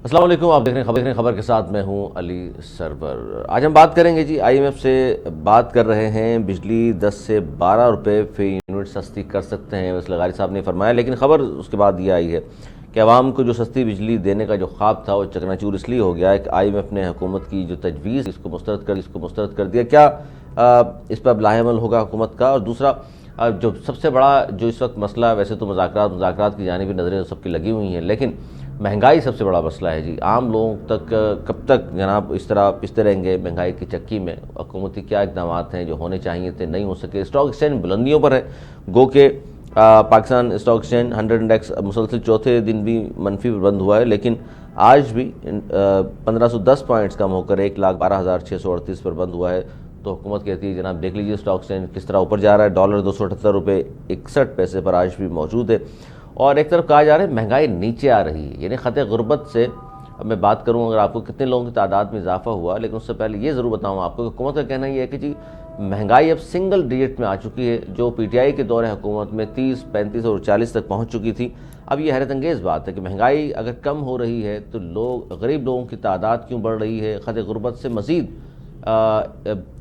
अस्सलाम वालेकुम। आप देख रहे हैं खबर के साथ मैं हूं अली सरवर। आज हम बात करेंगे जी, आईएमएफ से बात कर रहे हैं। बिजली 10 से 12 रुपए फी यूनिट सस्ती कर सकते हैं, वैसे लगारी साहब ने फरमाया, लेकिन खबर उसके बाद ये आई है कि आवाम को जो सस्ती बिजली देने का जो ख्वाब था वो चकनाचूर इसलिए हो गया है कि आईएमएफ ने हुकूमत की जो तजवीज़ इसको मुस्तरद कर दिया। क्या इस पर अब लाहेमल होगा हुकूमत का? और दूसरा, जो सबसे बड़ा जो इस वक्त मसला है, वैसे तो मुज़ाकरात की जानिबी नज़रें सबकी लगी हुई हैं, लेकिन महंगाई सबसे बड़ा मसला है जी। आम लोगों तक कब तक जनाब इस तरह पिसते रहेंगे महंगाई की चक्की में? हुकूमती क्या इकदाम हैं जो होने चाहिए थे, नहीं हो सके? स्टॉक एक्सचेंज बुलंदियों पर है, गो के पाकिस्तान स्टॉक एक्सचेंज 100 इंडेक्स मुसलसल चौथे दिन भी मनफी बंद हुआ है, लेकिन आज भी 1510 पॉइंट्स कम होकर 1,12,638 पर बंद हुआ है। तो हुकूमत कहती है जनाब देख लीजिए स्टॉक एक्सचेंज किस तरह ऊपर जा रहा है। डॉलर 278 रुपये 61 पैसे पर आज भी मौजूद है। और एक तरफ कहा जा रहा है महंगाई नीचे आ रही है, यानी ख़त गुर्बत से अब मैं बात करूँ अगर आपको कितने लोगों की तादाद में इजाफा हुआ, लेकिन उससे पहले ये ज़रूर बताऊँ आपको कि हुकूमत का कहना यह है कि जी महंगाई अब सिंगल डिजिट में आ चुकी है, जो पीटीआई के दौर हुकूमत में 30, 35 और 40 तक पहुँच चुकी थी। अब ये हैरत अंगेज़ बात है कि महंगाई अगर कम हो रही है तो गरीब लोगों की तादाद क्यों बढ़ रही है? ख़त गुर्बत से मज़ीद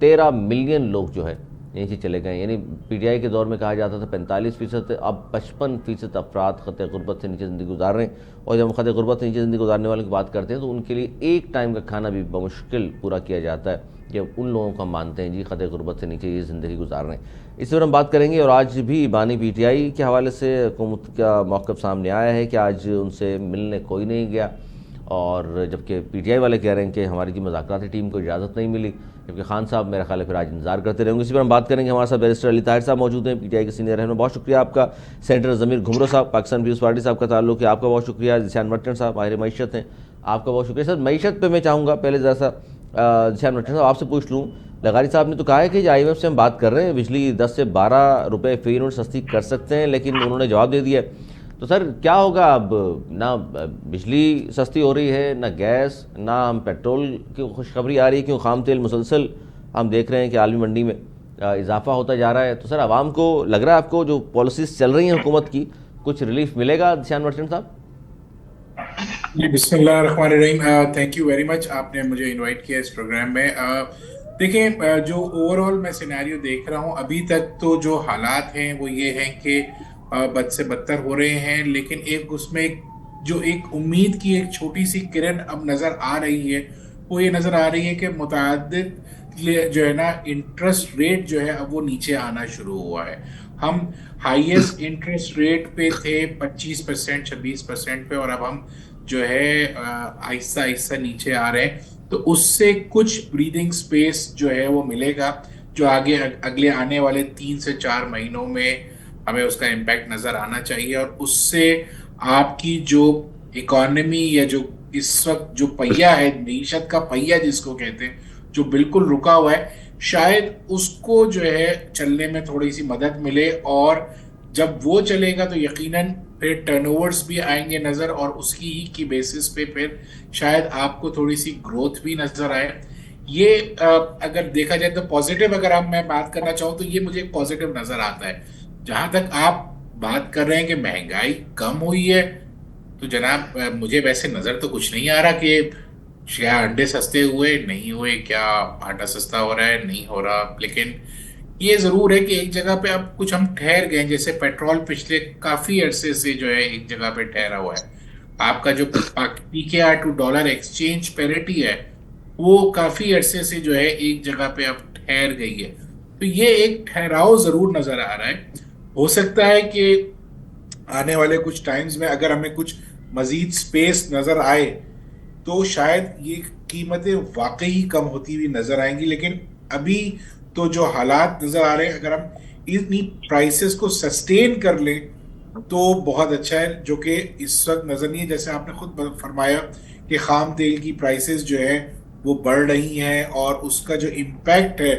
13 मिलियन लोग जो है नीचे चले गए। यानी पीटीआई के दौर में कहा जाता था 45%, अब 55% अफराद ख़त गुर्बत से नीचे ज़िंदगी गुजार रहे हैं। और जब हम ख़त गुर्बत से नीचे ज़िंदगी गुजारने वालों की बात करते हैं तो उनके लिए एक टाइम का खाना भी बमुश्किल पूरा किया जाता है, जब उन लोगों को हम मानते हैं जी ख़त गुर्बत से नीचे ये ज़िंदगी गुजार रहे हैं। इस पर हम बात करेंगे। और आज भी बानी पीटीआई के हवाले से हुकूमत का मौक़िफ़ सामने आया है कि आज उनसे मिलने कोई नहीं गया, और जबकि पीटीआई वाले कह रहे हैं कि हमारी जो मुज़ाकराती टीम को इजाज़त नहीं मिली, जबकि खान साहब मेरा ख्याल है फिर आज इंतजार करते रहेंगे। इसी पर हम बात करेंगे। हमारे साथ बैरिस्टर अली ताहिर साहब मौजूद हैं, पीटीआई के सीनियर रहनुमा। बहुत शुक्रिया आपका। सेनेटर ज़मीर घुमरो साहब, पाकिस्तान पीपल्स पार्टी साहब का ताल्लुक है, आपका बहुत शुक्रिया। जिशान मर्चेंट साहब माहिर मईशत हैं, आपका बहुत शुक्रिया। सर, मईशत पर मैं चाहूँगा पहले ज़रा सा जिशान मर्चेंट साहब आपसे पूछ लूँ। लगारी साहब ने तो कहा है कि आईएमएफ से हम बात कर रहे हैं, बिजली 10 से 12 रुपये फी यूनिट सस्ती कर सकते हैं, लेकिन उन्होंने जवाब दे दिया है। तो सर क्या होगा अब? ना बिजली सस्ती हो रही है, ना गैस, ना हम पेट्रोल की खुशखबरी आ रही है, क्यों खाम तेल मुसलसल हम देख रहे हैं कि आलमी मंडी में इजाफा होता जा रहा है। तो सर आवाम को लग रहा है, आपको जो पॉलिसीज चल रही हैं हुकूमत की, कुछ रिलीफ मिलेगा? दिशान मर्चेंट साहब जी, बिस्मिल्लाहिर्रहमानिर्रहीम। थैंक यू वेरी मच, आपने मुझे इनवाइट किया इस प्रोग्राम में। देखें, जो ओवरऑल मैं सिनेरियो देख रहा हूँ अभी तक, तो जो हालात हैं वो ये हैं कि बद से बदतर हो रहे हैं, लेकिन एक उसमें जो एक उम्मीद की एक छोटी सी किरण अब नज़र आ रही है, वो ये नज़र आ रही है कि मुतअद्दिद जो है ना इंटरेस्ट रेट जो है अब वो नीचे आना शुरू हुआ है। हम हाईएस्ट इंटरेस्ट रेट पे थे 25%, 26% पे, और अब हम जो है आहिस्ता आहिस्ता नीचे आ रहे हैं। तो उससे कुछ ब्रीदिंग स्पेस जो है वो मिलेगा, जो आगे अगले आने वाले 3 से 4 महीनों में हमें उसका इम्पैक्ट नजर आना चाहिए। और उससे आपकी जो इकोनॉमी या जो इस वक्त जो पहिया है, मीशत का पहिया जिसको कहते हैं, जो बिल्कुल रुका हुआ है, शायद उसको जो है चलने में थोड़ी सी मदद मिले। और जब वो चलेगा तो यकीनन फिर टर्नओवर्स भी आएंगे नजर, और उसकी ही की बेसिस पे फिर शायद आपको थोड़ी सी ग्रोथ भी नजर आए। ये अगर देखा जाए तो पॉजिटिव, अगर आप मैं बात करना चाहूँ तो ये मुझे पॉजिटिव नजर आता है। जहां तक आप बात कर रहे हैं कि महंगाई कम हुई है, तो जनाब मुझे वैसे नजर तो कुछ नहीं आ रहा कि क्या अंडे सस्ते हुए, नहीं हुए, क्या आटा सस्ता हो रहा है, नहीं हो रहा। लेकिन ये जरूर है कि एक जगह पे अब कुछ हम ठहर गए, जैसे पेट्रोल पिछले काफी अरसे से जो है एक जगह पे ठहरा हुआ है। आपका जो PKR to dollar exchange parity है, वो काफी अरसे से जो है एक जगह पे अब ठहर गई है। तो ये एक ठहराव जरूर नजर आ रहा है। हो सकता है कि आने वाले कुछ टाइम्स में अगर हमें कुछ मजीद स्पेस नजर आए तो शायद ये कीमतें वाकई कम होती हुई नजर आएंगी। लेकिन अभी तो जो हालात नजर आ रहे हैं, अगर हम इतनी प्राइसेस को सस्टेन कर लें तो बहुत अच्छा है, जो कि इस वक्त नजर नहीं है। जैसे आपने खुद फरमाया कि खाम तेल की प्राइसेस जो है वो बढ़ रही हैं, और उसका जो इम्पैक्ट है,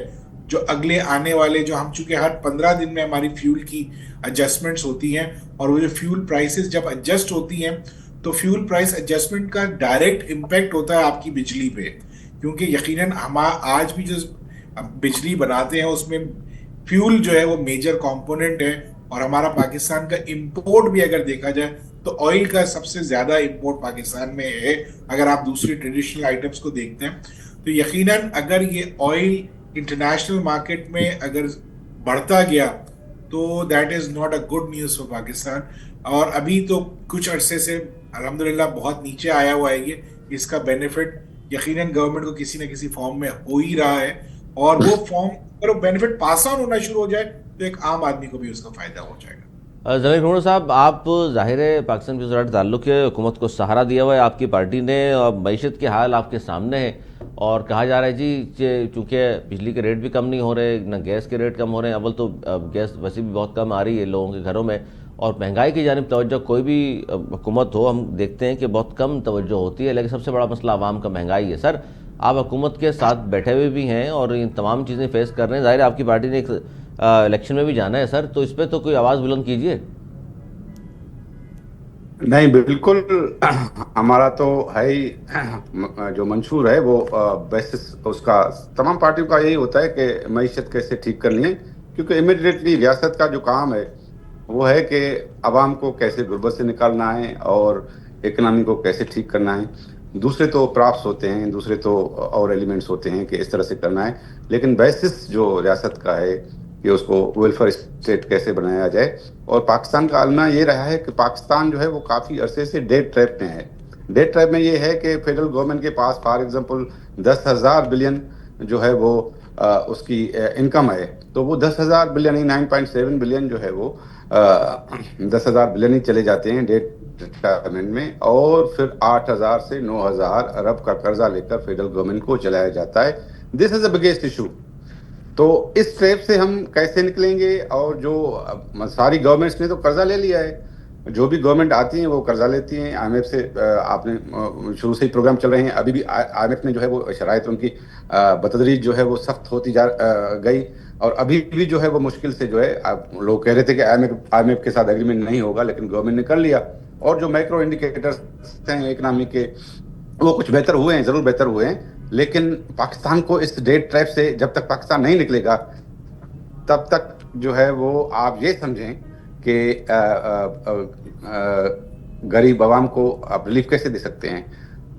जो अगले आने वाले, जो हम चूंकि हर 15 दिन में हमारी फ्यूल की एडजस्टमेंट्स होती हैं, और वो जो फ्यूल प्राइसेस जब एडजस्ट होती हैं तो फ्यूल प्राइस एडजस्टमेंट का डायरेक्ट इम्पैक्ट होता है आपकी बिजली पे। क्योंकि यकीनन हम आज भी जो बिजली बनाते हैं उसमें फ्यूल जो है वो मेजर कंपोनेंट है। और हमारा पाकिस्तान का इंपोर्ट भी अगर देखा जाए तो ऑयल का सबसे ज्यादा इंपोर्ट पाकिस्तान में है। अगर आप दूसरी ट्रेडिशनल आइटम्स को देखते हैं तो यकीनन अगर ये ऑयल इंटरनेशनल मार्केट में अगर बढ़ता गया तो that is not a good news for Pakistan. और अभी तो कुछ अरसे से अल्हम्दुलिल्लाह बहुत नीचे आया हुआ है ये। इसका बेनिफिट यकीनन गवर्नमेंट को किसी न किसी फॉर्म में हो ही रहा है, और वो फॉर्म अगर वो बेनिफिट पास ऑन होना शुरू हो जाए तो एक आम आदमी को भी उसका फायदा हो जाएगा। जमीर खुर्रम साहब, आप जाहिर है पाकिस्तान पीपल्स पार्टी ताल्लुक़ है, हुकूमत को सहारा दिया हुआ है आपकी पार्टी ने, और मईशत के हाल आपके सामने है, और कहा जा रहा है जी चूँकि बिजली के रेट भी कम नहीं हो रहे, ना गैस के रेट कम हो रहे हैं, अव्वल तो गैस वैसे भी बहुत कम आ रही है लोगों के घरों में, और महंगाई की जानिब तवज्जो कोई भी हुकूमत हो हम देखते हैं कि बहुत कम तवज्जो होती है, लेकिन सबसे बड़ा मसला आवाम का महंगाई है। सर, आप हुकूमत के साथ बैठे हुए भी हैं और इन तमाम चीज़ें फेस कर रहे हैं, ज़ाहिर है आपकी पार्टी ने एक इलेक्शन में भी जाना है सर, तो इस पर तो कोई आवाज़ बुलंद कीजिए। नहीं, बिल्कुल। हमारा तो है ही जो मंशूर है वो बेसिस उसका तमाम पार्टियों का यही होता है कि मईशत कैसे ठीक करनी है, क्योंकि इमीडिएटली रियासत का जो काम है वो है कि आवाम को कैसे गुर्बत से निकालना है और इकनॉमी को कैसे ठीक करना है। दूसरे तो क्राफ्ट्स होते हैं, दूसरे तो और एलिमेंट्स होते हैं कि इस तरह से करना है, लेकिन बेसिस जो रियासत का है कि उसको वेलफेयर स्टेट कैसे बनाया जाए। और पाकिस्तान का आलमा ये रहा है कि पाकिस्तान जो है वो काफ़ी अरसे से डेट ट्रैप में है। डेट ट्रैप में ये है कि फेडरल गवर्नमेंट के पास फॉर एग्जांपल 10,000 बिलियन जो है वो उसकी इनकम है, तो वो 10,000 बिलियन ही 9.7 बिलियन जो है वो 10,000 बिलियन ही चले जाते हैं डेट रिटायरमेंट में, और फिर 8,000 से 9,000 अरब का कर्जा लेकर फेडरल गवर्नमेंट को चलाया जाता है। This is the biggest issue. तो इस ट्रैप से हम कैसे निकलेंगे? और जो सारी गवर्नमेंट्स ने तो कर्जा ले लिया है, जो भी गवर्नमेंट आती है वो कर्जा लेती हैं आईएमएफ से। आपने शुरू से ही प्रोग्राम चल रहे हैं, अभी भी आईएमएफ ने जो है वो शराइत उनकी बतदरीज जो है वो सख्त होती जा गई, और अभी भी जो है वो मुश्किल से जो है, लोग कह रहे थे कि आईएमएफ के साथ एग्रीमेंट नहीं होगा, लेकिन गवर्नमेंट ने कर लिया। और जो मैक्रो इंडिकेटर्स हैं इकनॉमी के वो कुछ बेहतर हुए हैं, जरूर बेहतर हुए हैं, लेकिन पाकिस्तान को इस डेट ट्रैप से जब तक पाकिस्तान नहीं निकलेगा तब तक जो है वो आप ये समझें कि गरीब आवाम को आप रिलीफ कैसे दे सकते हैं।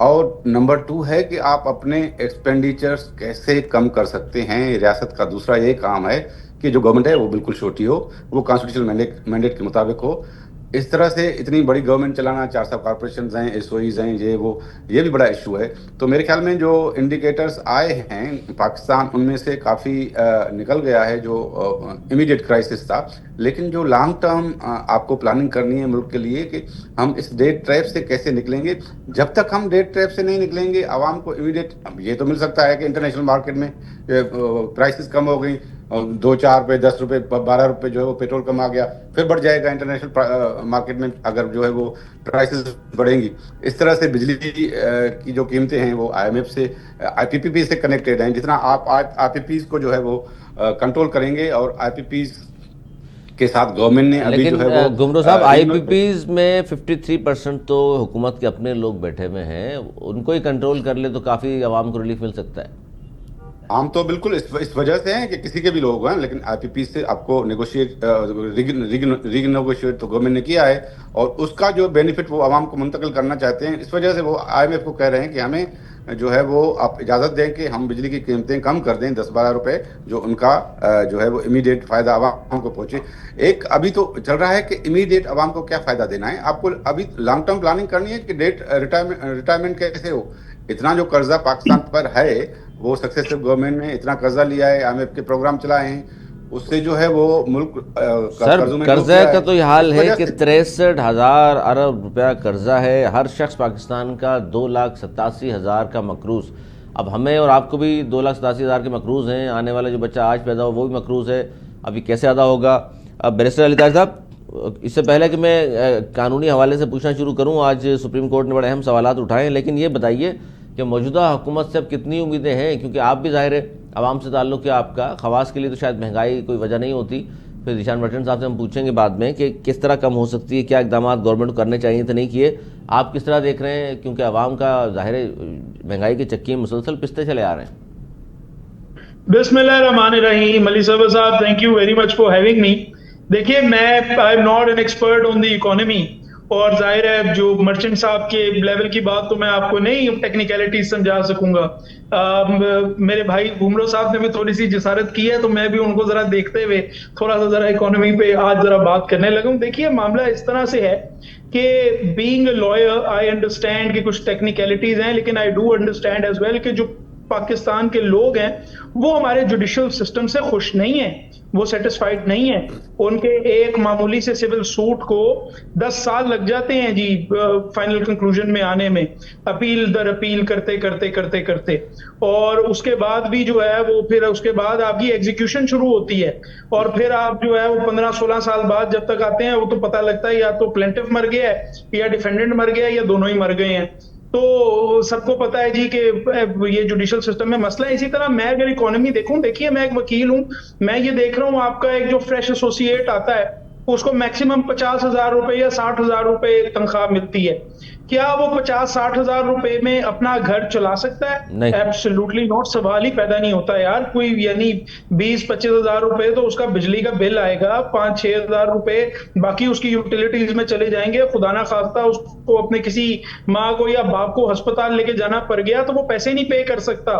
और नंबर 2 है कि आप अपने एक्सपेंडिचर्स कैसे कम कर सकते हैं। रियासत का दूसरा ये काम है कि जो गवर्नमेंट है वो बिल्कुल छोटी हो, वो कॉन्स्टिट्यूशनल मैंडेट के मुताबिक हो। इस तरह से इतनी बड़ी गवर्नमेंट चलाना, 400 कॉर्पोरेशन हैं, एसओईज हैं, ये भी बड़ा इशू है। तो मेरे ख्याल में जो इंडिकेटर्स आए हैं पाकिस्तान उनमें से काफ़ी निकल गया है जो इमीडिएट क्राइसिस था, लेकिन जो लॉन्ग टर्म आपको प्लानिंग करनी है मुल्क के लिए कि हम इस डेट ट्रैप से कैसे निकलेंगे। जब तक हम डेट ट्रैप से नहीं निकलेंगे आवाम को इमीडिएट ये तो मिल सकता है कि इंटरनेशनल मार्केट में प्राइसेस कम हो गई, 2-4 रुपये, 10 रुपये, 12 रुपये जो है वो पेट्रोल कम आ गया, फिर बढ़ जाएगा इंटरनेशनल मार्केट में अगर जो है वो प्राइसेस बढ़ेंगी। इस तरह से बिजली की जो कीमतें हैं वो आईएमएफ से, आईपीपी से कनेक्टेड हैं। जितना आप आईपीपी को जो है वो कंट्रोल करेंगे, और आईपीपी के साथ गवर्नमेंट ने अभी जो है वो गुमरो साहब, आईपीपीज में 53% तो हुकूमत के अपने लोग बैठे हुए हैं, उनको ही कंट्रोल कर ले तो काफ़ी आवाम को रिलीफ मिल सकता है। हम तो बिल्कुल इस वजह से हैं कि किसी के भी लोग हैं, लेकिन आईपीपी से आपको नेगोशिएट रीनेगोशिएट तो गवर्नमेंट ने किया है, और उसका जो बेनिफिट वो आवाम को मुंतकिल करना चाहते हैं। इस वजह से वो आईएमएफ को कह रहे हैं कि हमें जो है वो आप इजाज़त दें कि हम बिजली की कीमतें कम कर दें 10-12 रुपये, जो उनका जो है वो इमीडिएट फ़ायदा आवाम को पहुँचे। एक अभी तो चल रहा है कि इमीडिएट आवाम को क्या फ़ायदा देना है, आपको अभी लॉन्ग टर्म प्लानिंग करनी है कि डेट रिटायरमेंट कैसे हो। इतना जो कर्जा पाकिस्तान पर है वो सक्सेसिव गवर्नमेंट ने इतना कर्जा लिया है, आईएमएफ के प्रोग्राम चलाए हैं, उससे जो है वो मुल्क सर कर्जा का तो ये हाल है कि 63,000 अरब रुपया कर्जा है, हर शख्स पाकिस्तान का 2,87,000 का मकरूज। अब हमें और आपको भी 2,87,000 के मकरूज हैं, आने वाला जो बच्चा आज पैदा हो वो भी मकरूज है, अभी कैसे अदा होगा। अब बैरिस्टर अली ताज साहब, इससे पहले कि मैं कानूनी हवाले से पूछना शुरू करूँ, आज सुप्रीम कोर्ट ने बड़े अहम सवालात उठाए हैं, लेकिन ये बताइए कि मौजूदा हुकूमत से अब कितनी उम्मीदें हैं, क्योंकि आप भी ज़ाहिर है आवाम से ताल्लुक़ है आपका, खवास के लिए तो शायद महंगाई कोई वजह नहीं होती। फिर ईशान मर्चेंट साहब से हम पूछेंगे बाद में कि किस तरह कम हो सकती है, क्या इकदाम गवर्नमेंट को करने चाहिए थे नहीं किए, आप किस तरह देख रहे हैं, क्योंकि आवाम का ज़ाहिर है महंगाई के चक्की मुसलसल पिसते चले आ रहे हैं। बिस्मिल्लाहिर्रहमानिर्रहीम। अली साहब, thank you very much for having me. देखिए, मैं I am not an expert on the economy, और जाहिर है जो मर्चेंट साहब के लेवल की बात तो मैं आपको नहीं टेक्निकलिटीज समझा सकूंगा। मेरे भाई भुमरो साहब ने भी थोड़ी सी जिसारत की है, तो मैं भी उनको जरा देखते हुए थोड़ा सा जरा इकोनॉमी पे आज जरा बात करने लगा हूं। देखिए मामला इस तरह से है कि being a lawyer I understand कि कुछ टेक्निकलिटीज हैं, लेकिन I do understand as well कि जो पाकिस्तान के लोग हैं वो हमारे जुडिशियल सिस्टम से खुश नहीं है, वो सेटिस्फाइड नहीं है। उनके एक मामूली से सिविल सूट को 10 साल लग जाते हैं जी फाइनल कंक्लूजन में आने में, अपील दर अपील करते करते करते करते, और उसके बाद भी जो है वो फिर उसके बाद आपकी एग्जीक्यूशन शुरू होती है, और फिर आप जो है वो 15-16 साल बाद जब तक आते हैं वो तो पता लगता है या तो प्लेंटिफ मर गया है या डिफेंडेंट मर गया है या दोनों ही मर गए हैं। तो सबको पता है जी कि ये जुडिशियल सिस्टम में मसला है। इसी तरह मैं अगर इकोनॉमी देखूं, देखिए मैं एक वकील हूं, मैं ये देख रहा हूं आपका एक जो फ्रेश एसोसिएट आता है उसको मैक्सिमम 50,000 रुपए या 60,000 रुपए तनख्वाह मिलती है। क्या वो 50-60 हजार रुपए में अपना घर चला सकता है? नहीं। Absolutely not. सवाल ही पैदा नहीं होता यार। कोई यानी 20-25 हजार रुपए तो उसका बिजली का बिल आएगा, 5-6 हजार रुपए बाकी उसकी यूटिलिटीज में चले जाएंगे। खुदा ना खास्ता उसको अपने किसी माँ को या बाप को अस्पताल लेके जाना पड़ गया तो वो पैसे नहीं पे कर सकता।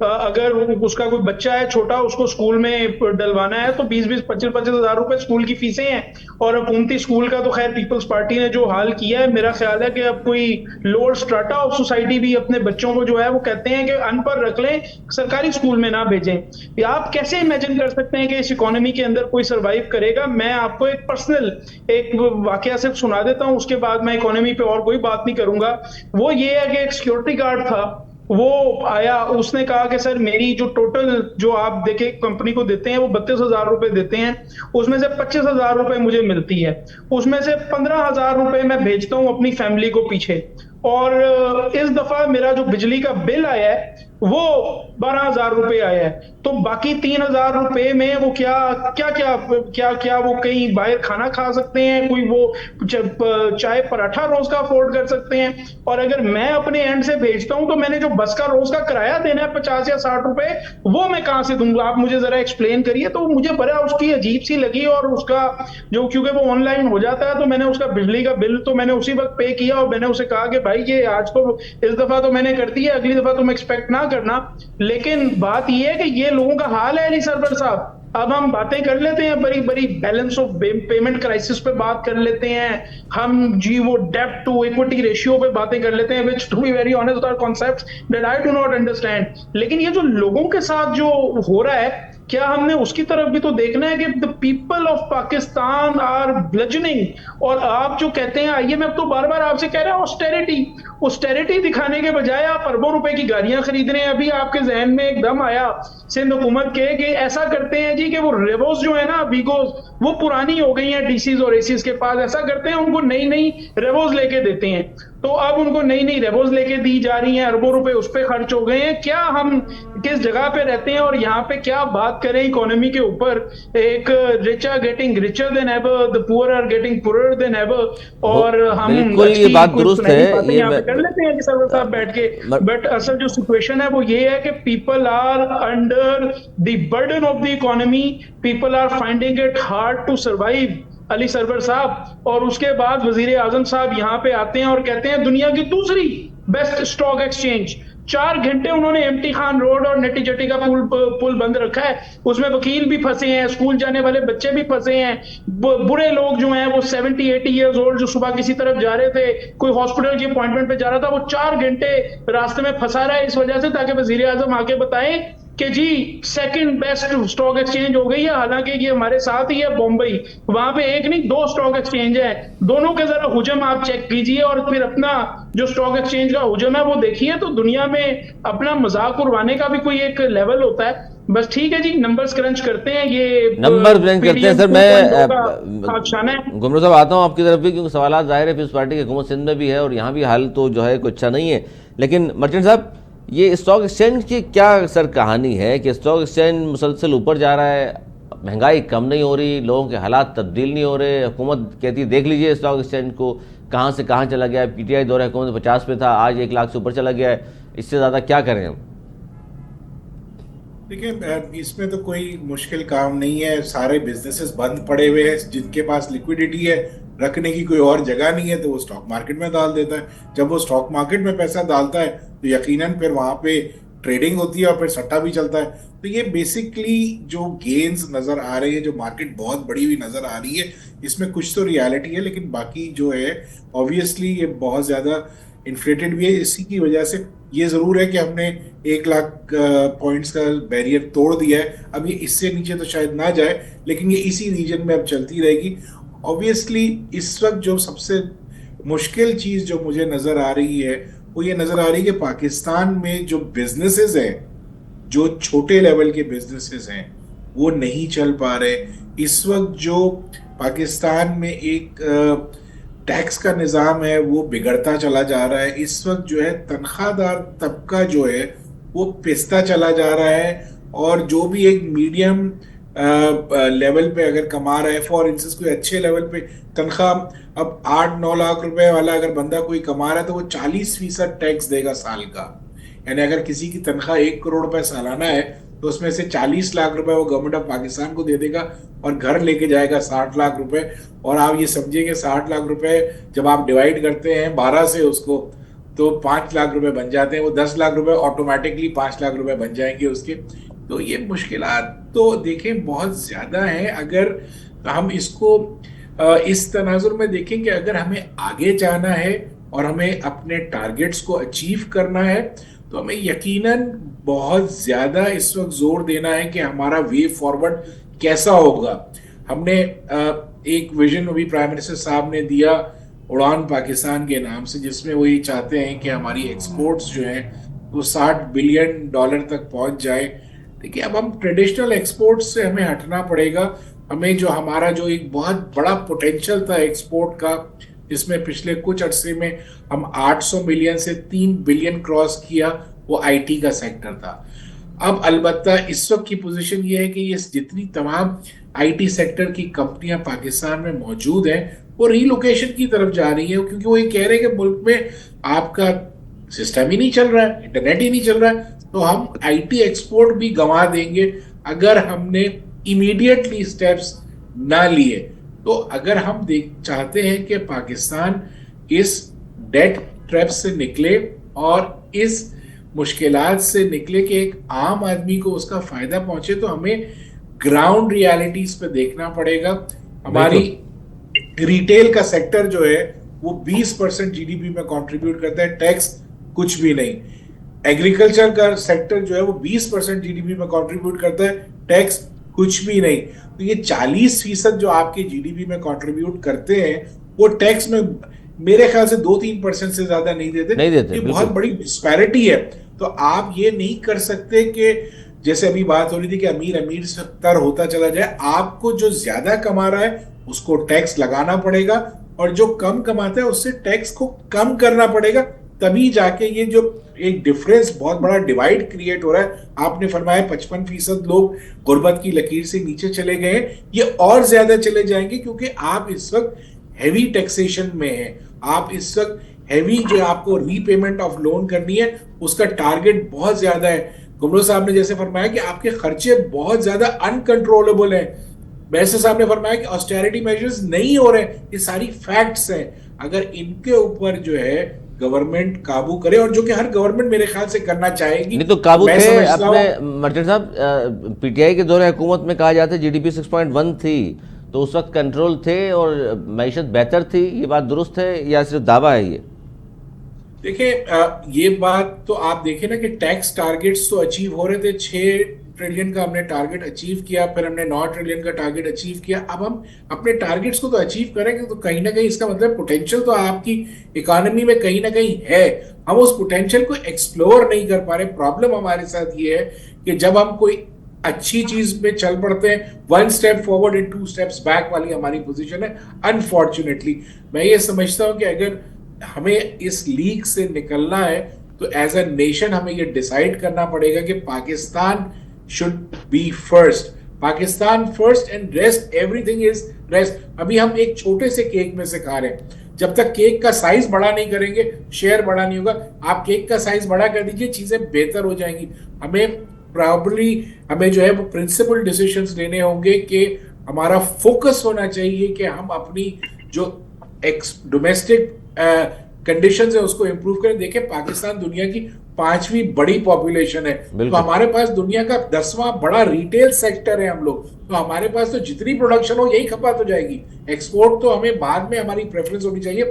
अगर उसका कोई बच्चा है छोटा, उसको स्कूल में डलवाना है तो 20-25 हजार रुपए स्कूल की फीसें हैं। और हुकूमती स्कूल का तो खैर पीपल्स पार्टी ने जो हाल किया है, मेरा ख्याल है कि अब कोई लोअर स्ट्राटा ऑफ सोसाइटी भी अपने बच्चों को जो है वो कहते हैं कि अनपढ़ रख लें, सरकारी स्कूल में ना भेजें। या आप कैसे इमेजिन कर सकते हैं कि इस इकोनॉमी के अंदर कोई सरवाइव करेगा? मैं आपको एक पर्सनल एक वाकया सिर्फ सुना देता हूं, उसके बाद मैं इकोनॉमी पे और कोई बात नहीं करूंगा। वो ये है कि एक सिक्योरिटी गार्ड था, वो आया, उसने कहा कि सर मेरी जो टोटल जो आप देखे कंपनी को देते हैं वो 32,000 रुपए देते हैं, उसमें से 25,000 रुपए मुझे मिलती है, उसमें से 15,000 रुपए मैं भेजता हूं अपनी फैमिली को पीछे। और इस दफा मेरा जो बिजली का बिल आया है वो 12,000 रुपए आया है, तो बाकी 3,000 रुपए में वो क्या क्या क्या क्या क्या वो कहीं बाहर खाना खा सकते हैं, कोई वो चाय पराठा रोज का अफोर्ड कर सकते हैं। और अगर मैं अपने एंड से भेजता हूं तो मैंने जो बस का रोज का किराया देना है 50 या 60 रुपए, वो मैं कहां से दूंगा? आप मुझे जरा एक्सप्लेन करिए। तो मुझे बड़ा उसकी अजीब सी लगी, और उसका जो क्योंकि वो ऑनलाइन हो जाता है तो मैंने उसका बिजली का बिल तो मैंने उसी वक्त पे किया, और मैंने उसे कहा कि भाई ये आज तो इस दफा तो मैंने कर दिया, अगली दफा तुम एक्सपेक्ट ना करना। लेकिन बात यह है कि ये लोगों का हाल है। अली सरवर साहब, अब हम बातें कर लेते हैं बड़ी बड़ी बैलेंस ऑफ पेमेंट क्राइसिस पे बात कर लेते हैं, हम जी वो डेब्ट टू इक्विटी रेशियो पे बातें कर लेते हैं, which to be very honest are concepts that I do not understand. लेकिन ये जो लोगों के साथ जो हो रहा है, क्या हमने उसकी तरफ भी तो देखना है कि the people of Pakistan are bludgeoning. और आप जो कहते हैं, आइए मैं तो बार बार आपसे कह रहा हूं, ऑस्टेरिटी दिखाने के बजाय आप अरबों रुपए की गाड़ियां खरीद रहे हैं। अभी आपके जहन में एकदम आया सिंध हुकूमत के कि ऐसा करते हैं जी कि वो रेवोस जो है ना, वीगोस, वो पुरानी हो गई हैं डीसीज और एसीज के पास। ऐसा करते हैं उनको नई नई रेवोस लेके देते हैं, तो अब उनको नई नई रेवोस लेके दी जा रही हैं, अरबों रुपए उस पे खर्च हो गए हैं। क्या हम किस जगह पे रहते हैं? और यहाँ पे क्या बात करें इकोनॉमी के ऊपर, एक rich are getting richer than ever, the poor are getting poor than ever. और हम बिल्कुल ये बात दुरुस्त है, ये यहाँ पे कर लेते हैं कि सर्वर साहब बैठ के, बट असल जो सिचुएशन है वो ये है कि people are under the burden of the economy, people are finding it hard to survive. Ali Sarwar sahab, और उसके बाद वजीर आजम साहब यहाँ पे आते हैं और कहते हैं दुनिया की दूसरी बेस्ट स्टॉक एक्सचेंज। 4 घंटे उन्होंने एमटी खान रोड और नटी जटी का पुल बंद रखा है, उसमें वकील भी फंसे हैं, स्कूल जाने वाले बच्चे भी फंसे हैं, बुरे लोग जो हैं वो 70-80 इयर्स ओल्ड जो सुबह किसी तरफ जा रहे थे, कोई हॉस्पिटल की अपॉइंटमेंट पे जा रहा था, वो 4 घंटे रास्ते में फंसा रहा है इस वजह से, ताकि वजीर आजम आके बताएं कि जी सेकंड बेस्ट स्टॉक एक्सचेंज हो गई है। हालांकि ये हमारे साथ ही है बॉम्बई, वहां पे एक नहीं 2 स्टॉक एक्सचेंज है, दोनों के जरा हुजम आप चेक कीजिए और फिर अपना जो स्टॉक एक्सचेंज का हुजम है वो देखिए। तो दुनिया में अपना मजाक उड़वाने का भी कोई एक लेवल होता है। बस ठीक है जी, नंबर्स क्रंच करते हैं, ये नंबर क्रंच करते हैं। सर मैं गुमरो साहब आता हूँ आपकी तरफ भी, क्योंकि सवाल जाहिर है पीपल्स पार्टी की हुकूमत सिंध में भी है और यहाँ भी हाल तो जो है कुछ अच्छा नहीं है। लेकिन मर्चेंट साहब, ये स्टॉक एक्सचेंज की क्या सर कहानी है कि स्टॉक एक्सचेंज मुसलसल ऊपर जा रहा है, महंगाई कम नहीं हो रही, लोगों के हालात तब्दील नहीं हो रहे, हुकूमत कहती है देख लीजिए स्टॉक एक्सचेंज को कहाँ से कहाँ चला गया है, पीटीआई दौरे हुकूमत 50 पे था, आज 1 लाख से ऊपर चला गया है, इससे ज़्यादा क्या करें हम? देखिए, इसमें तो कोई मुश्किल काम नहीं है, सारे बिजनेसेस बंद पड़े हुए हैं, जिनके पास लिक्विडिटी है रखने की कोई और जगह नहीं है तो वो स्टॉक मार्केट में डाल देता है। जब वो स्टॉक मार्केट में पैसा डालता है तो यकीनन फिर वहां पे ट्रेडिंग होती है और फिर सट्टा भी चलता है। तो ये बेसिकली जो गेन्स नजर आ रही है, जो मार्केट बहुत बड़ी हुई नजर आ रही है, इसमें कुछ तो रियलिटी है, लेकिन बाकी जो है ऑब्वियसली ये बहुत ज्यादा इन्फ्लेटेड भी है। इसी की वजह से ये जरूर है कि हमने 1 लाख पॉइंट्स का बैरियर तोड़ दिया है। अब ये इससे नीचे तो शायद ना जाए, लेकिन ये इसी रीजन में अब चलती रहेगी। ऑब्वियसली इस वक्त जो सबसे मुश्किल चीज जो मुझे नजर आ रही है वो ये नजर आ रही है कि पाकिस्तान में जो बिजनेसेस हैं, जो छोटे लेवल के बिजनेसेस हैं, वो नहीं चल पा रहे। इस वक्त जो पाकिस्तान में एक टैक्स का निज़ाम है वो बिगड़ता चला जा रहा है। इस वक्त जो है तनख्वाहदार तबका जो है वो पिसता चला जा रहा है, और जो भी एक मीडियम लेवल पे अगर कमा रहा है, फॉर इंस्टेंस कोई अच्छे लेवल पे तनख्वाह, अब 8-9 लाख रुपए वाला अगर बंदा कोई कमा रहा है तो वो 40% टैक्स देगा साल का। यानी अगर किसी की तनख्वाह 1 करोड़ रुपए सालाना है तो उसमें से 40 लाख रुपए वो गवर्नमेंट ऑफ पाकिस्तान को दे देगा और घर लेके जाएगा 60 लाख रुपए। और आप ये समझिए 60 लाख रुपए जब आप डिवाइड करते हैं 12 से उसको, तो 5 लाख रुपए बन जाते हैं। वो 10 लाख रुपए ऑटोमेटिकली 5 लाख रुपए बन जाएंगे उसके। तो ये मुश्किलात तो देखें बहुत ज्यादा है। अगर हम इसको इस तनाजुर में देखें कि अगर हमें आगे जाना है और हमें अपने टारगेट्स को अचीव करना है तो हमें यकीनन बहुत ज्यादा इस वक्त जोर देना है कि हमारा वे फॉरवर्ड कैसा होगा। हमने एक विजन अभी प्राइम मिनिस्टर साहब ने दिया उड़ान पाकिस्तान के नाम से, जिसमें वो ये चाहते हैं कि हमारी एक्सपोर्ट्स जो हैं वो $60 बिलियन तक पहुंच जाए। देखिए अब हम ट्रेडिशनल एक्सपोर्ट्स से हमें हटना पड़ेगा। हमें जो हमारा जो एक बहुत बड़ा पोटेंशियल था एक्सपोर्ट का, जिसमें पिछले कुछ अरसे में हम 800 मिलियन से 3 बिलियन क्रॉस किया, वो आईटी का सेक्टर था। अब अलबत्ता इस वक्त की पोजीशन ये है कि ये जितनी तमाम आईटी सेक्टर की कंपनियां पाकिस्तान में मौजूद हैं वो रीलोकेशन की तरफ जा रही है, क्योंकि वो ये कह रहे हैं कि मुल्क में आपका सिस्टम ही नहीं चल रहा है, इंटरनेट ही नहीं चल रहा है, तो हम आईटी एक्सपोर्ट भी गंवा देंगे अगर हमने इमीडिएटली स्टेप्स ना लिए। तो अगर हम चाहते हैं कि पाकिस्तान इस डेट ट्रैप से निकले और इस मुश्किलात से निकले कि एक आम आदमी को उसका फायदा पहुंचे, तो हमें ग्राउंड रियलिटीज पे देखना पड़ेगा। हमारी रिटेल का सेक्टर जो है वो 20% जीडीपी में कंट्रीब्यूट करता है, टैक्स कुछ भी नहीं। एग्रीकल्चर का सेक्टर जो है वो 20% जीडीपी में कंट्रीब्यूट करता है, टैक्स कुछ भी नहीं। तो ये 40% जो आपके जीडीपी में कंट्रीब्यूट करते हैं वो टैक्स में मेरे ख्याल से 2-3% से ज्यादा नहीं देते। ये बहुत बड़ी डिस्पैरिटी है। तो आप ये नहीं कर सकते कि जैसे अभी बात हो रही थी कि अमीर से तर होता चला जाए। आपको जो ज्यादा कमा रहा है उसको टैक्स लगाना पड़ेगा और जो कम कमाता है उससे टैक्स को कम करना पड़ेगा, तभी जाके ये जो एक डिफरेंस बहुत बड़ा डिवाइड क्रिएट हो रहा है। आपने फरमाया 55% लोग गुर्बत की लकीर से नीचे चले गए, ये और ज्यादा चले जाएंगे क्योंकि आप इस वक्त हैवी टैक्सेशन में हैं। आप इस वक्त हैवी जो आपको रीपेमेंट ऑफ लोन करनी है उसका टारगेट बहुत ज्यादा है। गुमरो साहब ने जैसे फरमाया कि आपके खर्चे बहुत ज्यादा अनकंट्रोलेबल हैं। वैसे साहब ने फरमाया कि ऑस्टेरिटी मेजर्स नहीं हो रहे। ये सारी फैक्ट्स हैं। अगर इनके ऊपर जो है गवर्नमेंट काबू करे, और जो कि हर गवर्नमेंट मेरे ख्याल से करना चाहेगी। नहीं तो काबू थे अपने मर्चेंट साहब, पीटीआई के दौरे हुकूमत में कहा जाता है जीडीपी 6.1 थी, तो उस वक्त कंट्रोल थे और मैशत बेहतर थी। ये बात दुरुस्त है या सिर्फ दावा है? ये देखिए ये बात तो आप देखें ना कि टैक्स टारगेट्स तो अचीव हो रहे थे। 6 ट्रिलियन का हमने टारगेट अचीव किया, फिर हमने 9 ट्रिलियन का टारगेट अचीव किया। अब हम अपने टारगेट्स को तो अचीव करेंगे, तो कहीं ना कहीं इसका मतलब पोटेंशियल तो आपकी इकोनॉमी में कहीं ना कहीं है। हम उस पोटेंशियल को एक्सप्लोर नहीं कर पा रहे। प्रॉब्लम हमारे साथ ये है कि जब हम कोई अच्छी चीज में चल पड़ते हैं, 1 step forward and 2 steps back वाली हमारी पोजीशन है। अनफॉर्चुनेटली मैं ये समझता हूं कि अगर हमें इस लीग से निकलना है तो एज अ नेशन हमें ये डिसाइड करना पड़ेगा कि Pakistan should be first, Pakistan first and rest everything is rest. अभी हम एक छोटे से केक में से खा रहे हैं। जब तक केक का साइज बड़ा नहीं करेंगे, शेयर बड़ा नहीं होगा। आप केक का साइज बड़ा कर दीजिए, चीजें बेहतर हो जाएंगी। हमें जो है वो प्रिंसिपल डिसीजंस लेने होंगे कि हमारा फोकस होना चाहिए कि हम अपनी जो डोमेस्टिक कंडीशन है उसको इंप्रूव करें। देखिए पाकिस्तान दुनिया की 5वीं बड़ी पॉपुलेशन है, तो हमारे पास दुनिया का 10वां बड़ा रिटेल सेक्टर है हम लोग, तो हमारे पास तो जितनी प्रोडक्शन हो यही खपत हो जाएगी। एक्सपोर्ट तो हमें बाद में हमारी प्रेफरेंस होनी चाहिए।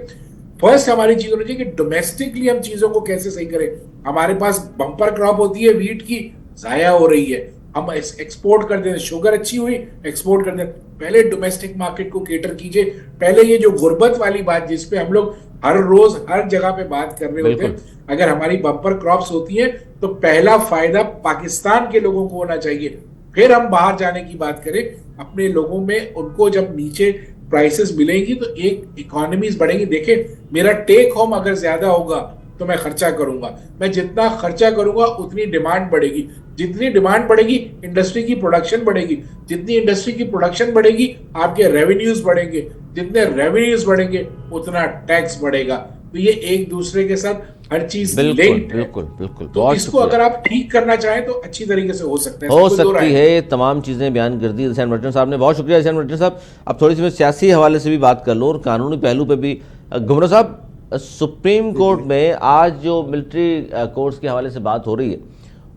फर्स्ट हमारी चीज होनी चाहिए कि डोमेस्टिकली हम चीजों को कैसे सही करें। हमारे पास बम्पर क्रॉप होती है वीट की, जाया हो रही है, हम एक्सपोर्ट कर देते हैं। शुगर अच्छी हुई, एक्सपोर्ट कर देते। पहले डोमेस्टिक मार्केट को केटर कीजिए। पहले ये जो गुर्बत वाली बात जिसपे हम लोग हर रोज हर जगह पे बात कर रहे होते हैं, अगर हमारी बम्पर क्रॉप्स होती है तो पहला फायदा पाकिस्तान के लोगों को होना चाहिए। फिर हम बाहर जाने की बात करें, अपने लोगों में उनको जब नीचे प्राइसेस मिलेंगी तो एक इकोनॉमीज बढ़ेंगी। देखिए मेरा टेक होम अगर ज्यादा होगा तो मैं खर्चा करूंगा, मैं जितना खर्चा करूंगा उतनी डिमांड बढ़ेगी, जितनी डिमांड बढ़ेगी इंडस्ट्री की प्रोडक्शन बढ़ेगी, जितनी इंडस्ट्री की प्रोडक्शन बढ़ेगी आपके रेवेन्यूज बढ़ेंगे, जितने रेवेन्यूज बढ़ेंगे उतना टैक्स बढ़ेगा। तो ये एक दूसरे के साथ हर चीज लिंक्ड है। बिल्कुल तो इसको अगर आप ठीक करना चाहें तो अच्छी तरीके से हो सकता है, हो सकती है। ये तमाम चीज़ें बयान कर दी हुसैन मर्चेंट साहब ने, बहुत शुक्रिया हुसैन मर्चेंट साहब। अब थोड़ी सी मैं सियासी हवाले से भी बात कर लूँ और कानूनी पहलू पे भी। घुमरो साहब, सुप्रीम कोर्ट में आज जो मिलिट्री कोर्स के हवाले से बात हो रही है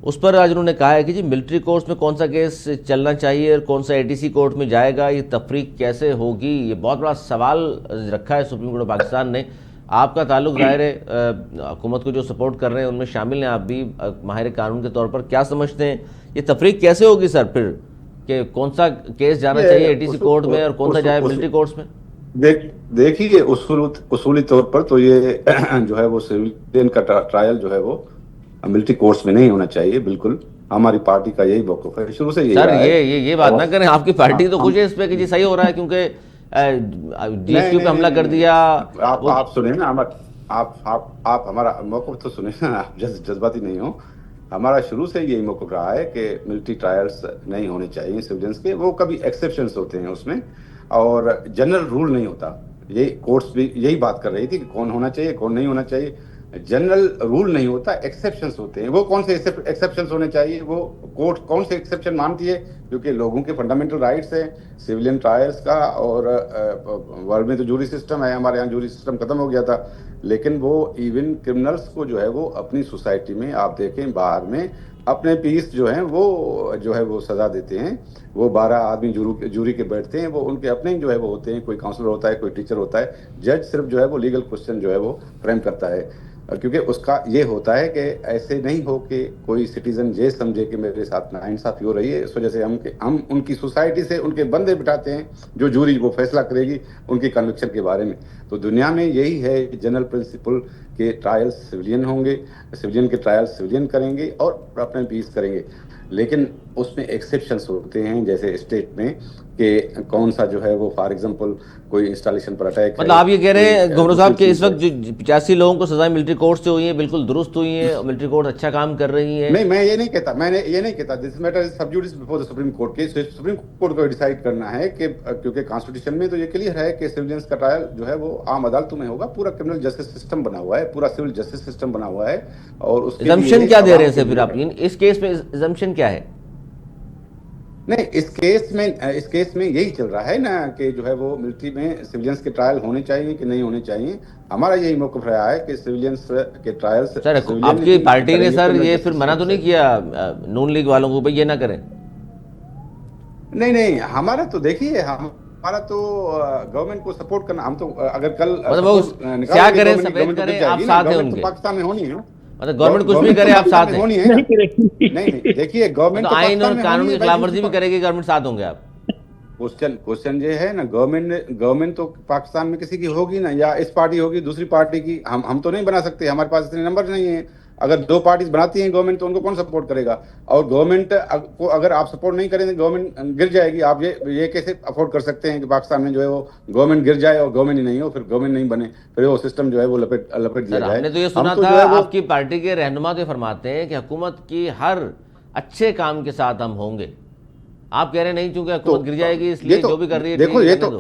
उस पर आज उन्होंने कहा है कि जी मिलिट्री कोर्स में कौन सा केस चलना चाहिए और कौन सा एटीसी कोर्ट में जाएगा, ये तफरीक कैसे होगी, ये बहुत बड़ा सवाल रखा है सुप्रीम कोर्ट ऑफ पाकिस्तान ने। आपका ताल्लुक जाहिर है हुकूमत को जो सपोर्ट कर रहे हैं उनमें शामिल हैं आप भी माहिर कानून के तौर पर, क्या समझते हैं ये तफरीक कैसे होगी सर फिर, कि कौन सा केस जाना चाहिए एटीसी कोर्ट में और कौन सा जाए मिलिट्री कोर्ट्स में? देखिए उसूली तौर पर तो ये जो है वो सिविलियन का ट्रायल जो है वो मिलिट्री कोर्ट्स में नहीं होना चाहिए। बिल्कुल हमारी पार्टी का यही मौक़िफ़ है शुरू से। सर ये बात ना करें, आपकी पार्टी तो कुछ है इस पे कि जी सही हो रहा है क्योंकि डीएसक्यू पे हमला कर दिया। आप सुने ना, आप हमारा मौक़िफ़ तो सुने ना, आप जज्बाती नहीं हो। हमारा शुरू से यही मौक़िफ़ रहा है कि मिलिट्री ट्रायल्स नहीं होने चाहिए सिविलियंस के, वो कभी एक्सेप्शंस होते हैं उसमें और जनरल रूल नहीं होता। ये कोर्ट्स भी यही बात कर रही थी कि कौन होना चाहिए कौन नहीं होना चाहिए, जनरल रूल नहीं होता, एक्सेप्शंस होते हैं। वो कौन से एक्सेप्शंस होने चाहिए, वो कोर्ट कौन से एक्सेप्शन मानती है, क्योंकि लोगों के फंडामेंटल राइट्स हैं सिविलियन ट्रायल्स का। और वर्ल्ड में तो जूरी सिस्टम है, हमारे यहाँ जूरी सिस्टम खत्म हो गया था, लेकिन वो इवन क्रिमिनल्स को जो है वो अपनी सोसाइटी में आप देखें बाहर में अपने पीस जो है वो सजा देते हैं। वो 12 आदमी जूरी के बैठते हैं, वो उनके अपने जो है वो होते हैं, कोई काउंसलर होता है, कोई टीचर होता है, जज सिर्फ जो है वो लीगल क्वेश्चन जो है वो फ्रेम करता है। क्योंकि उसका ये होता है कि ऐसे नहीं हो कि कोई सिटीजन ये समझे कि मेरे साथ नाइंसाफी हो रही है, इस वजह से हम उनकी सोसाइटी से उनके बंदे बिठाते हैं जो जूरी वो फैसला करेगी उनकी कन्विक्शन के बारे में। तो दुनिया में यही है जनरल प्रिंसिपल के ट्रायल्स सिविलियन होंगे, सिविलियन के ट्रायल्स सिविलियन करेंगे और अपने पीस करेंगे। लेकिन उसमें एक्सेप्शंस होते हैं, जैसे स्टेट में कि कौन सा जो है वो फॉर एग्जांपल कोई इंस्टॉलेशन पर अटैक, मतलब आप ये कह रहे हैं घुमरो साहब कि इस वक्त जो 85 लोगों को सजाएं मिलिट्री कोर्ट से हुई है बिल्कुल दुरुस्त हुई है, मिलिट्री कोर्ट अच्छा काम कर रही है? नहीं, मैं ये नहीं कहता, दिस मैटर इज सब जुडिस बिफोर द सुप्रीम कोर्ट के। सुप्रीम कोर्ट को डिसाइड करना है कि क्योंकि कॉन्स्टिट्यूशन में तो ये क्लियर है कि सिविलियंस का ट्रायल जो है वो आम अदालतों में होगा। पूरा क्रिमिनल जस्टिस सिस्टम बना हुआ है, पूरा सिविल जस्टिस सिस्टम बना हुआ है। और उसके एग्जम्पशन क्या दे रहे हैं फिर आप, इस केस में एग्जम्पशन क्या है? नहीं, इस केस में यही चल रहा है ना कि जो है वो मिलिट्री में सिविलियंस के ट्रायल होने चाहिए कि नहीं होने चाहिए। हमारा यही मौक़िफ़ रहा है कि सिविलियंस के ट्रायल्स। सर आपकी पार्टी ने सर ये फिर मना तो नहीं किया नून लीग वालों को भाई ये ना करें? नहीं, हमारा तो देखिए, हमारा तो गवर्नमेंट को सपोर्ट करना। हम तो अगर कल क्या करें, सफेद करें, आप साथ हैं उनके, पाकिस्तान में होनी है, मतलब गवर्नमेंट कुछ भी करे आप साथ हैं? नहीं, देखिए गवर्नमेंट तो आइन और कानून की खिलाफवर्जी भी करेगी, गवर्नमेंट साथ होंगे आप? क्वेश्चन ये है ना, गवर्नमेंट तो पाकिस्तान में किसी की होगी ना, या इस पार्टी होगी दूसरी पार्टी की, हम तो नहीं बना सकते, हमारे पास इतने नंबर नहीं है। अगर 2 पार्टीज बनाती हैं गवर्नमेंट तो उनको कौन सपोर्ट करेगा? और गवर्नमेंट को अगर आप सपोर्ट नहीं करेंगे गवर्नमेंट गिर जाएगी। आप ये कैसे अफोर्ड कर सकते हैं कि पाकिस्तान में जो है वो गवर्नमेंट गिर जाए और गवर्नमेंट ही नहीं हो, फिर गवर्नमेंट नहीं बने, फिर वो सिस्टम जो है वो लपेट दिया जाए। हमने तो ये सुना था आपकी पार्टी के रहनुमा तो फरमाते हैं कि हुकूमत की हर अच्छे काम के साथ हम होंगे। आप कह रहे नहीं चूंकि हुकूमत गिर जाएगी इसलिए जो भी कर रही है। देखो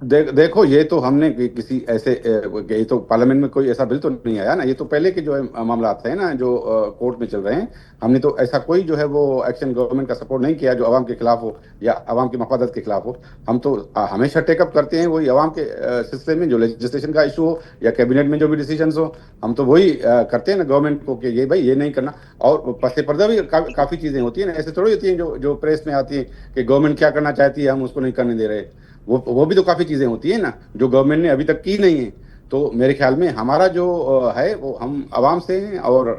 देखो, ये तो हमने किसी ऐसे ये तो पार्लियामेंट में कोई ऐसा बिल तो नहीं आया ना, ये तो पहले के जो है मामला आते हैं ना, जो कोर्ट में चल रहे हैं। हमने तो ऐसा कोई जो है वो एक्शन गवर्नमेंट का सपोर्ट नहीं किया जो आवाम के खिलाफ हो या आवाम की मफादत के खिलाफ हो। हम तो हमेशा टेकअप करते हैं वही आवाम के सिलसिले में, जो लेजिस्लेशन का इशू हो या कैबिनेट में जो भी डिसीजन हो, हम तो वही करते हैं ना गवर्नमेंट को कि ये भाई ये नहीं करना। और पसे पर्दा भी काफी चीजें होती है ना, ऐसे थोड़ी होती हैं जो प्रेस में आती है कि गवर्नमेंट क्या करना चाहती है हम उसको नहीं करने दे रहे। वो भी तो काफी चीजें होती है ना जो गवर्नमेंट ने अभी तक की नहीं है। तो मेरे ख्याल में हमारा जो है वो हम आवाम से हैं, और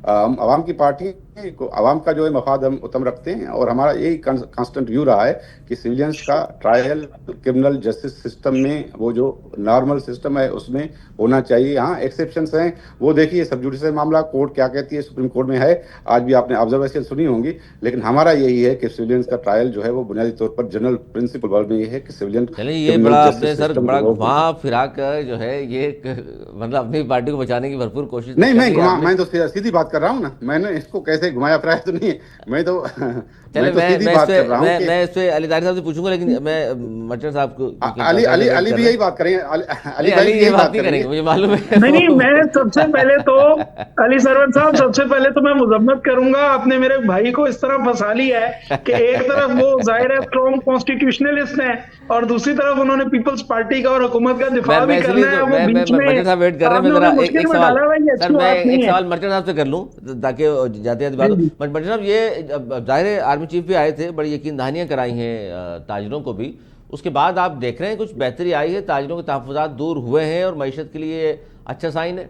हम आवाम की पार्टी को, आवाम का जो है मफाद हम उत्तम रखते हैं। और हमारा यही कांस्टेंट व्यू रहा है कि सिविलियंस का ट्रायल क्रिमिनल जस्टिस सिस्टम में, वो जो नॉर्मल सिस्टम है उसमें होना चाहिए। हाँ, एक्सेप्शंस हैं, वो देखिए सब जुडिशियल मामला कोर्ट क्या कहती है, सुप्रीम कोर्ट में है, आज भी आपने ऑब्जर्वेशन सुनी होंगी। लेकिन हमारा यही है कि सिविलियंस का ट्रायल जो है वो बुनियादी तौर पर जनरल प्रिंसिपल वर्ल्ड में ये है कि सिविलियन, चलिए ये बड़ा आपने सर बड़ा घुमा फिरा कर जो है ये मतलब अपनी पार्टी को बचाने की भरपूर कोशिश नहीं, मैं तो सीधी बात कर रहा हूँ ना, मैंने इसको कैसे घुमाया फिराया तो नहीं है, मैं तो चले मैं सीधी बात कर रहा हूँ। मैं इस पे अली तारी साहब से पूछूंगा, लेकिन मैं मर्चेंट साहब को अली भी यही बात करेंगे, अली भाई ये बात नहीं करेंगे, मुझे मालूम है। नहीं, मैं सबसे पहले तो अली सरवर साहब, सबसे पहले तो मैं मुजम्मत करूंगा, आपने मेरे भाई को इस तरह फंसा लिया है कि एक तरफ वो जाहिर है स्ट्रॉन्ग कॉन्स्टिट्यूशनलिस्ट हैं और दूसरी तरफ उन्होंने पीपल्स पार्टी का और हुकूमत का दिफा भी करना है। वो बीच में मर्चेंट साहब वेट कर रहे हैं, मैं जरा एक सवाल सर, मैं एक सवाल मर्चेंट साहब से कर लूं ताकि जाते जाते बात। मर्चेंट साहब, ये जाहिर है आर्मी चीफ भी आए थे, बड़ी यकीन दहानियां कराई हैं ताजिरों को भी, उसके बाद आप देख रहे हैं कुछ बेहतरी आई है, ताजिरों के तहफ़्फ़ुज़ात दूर हुए हैं और मईशत के लिए अच्छा साइन है?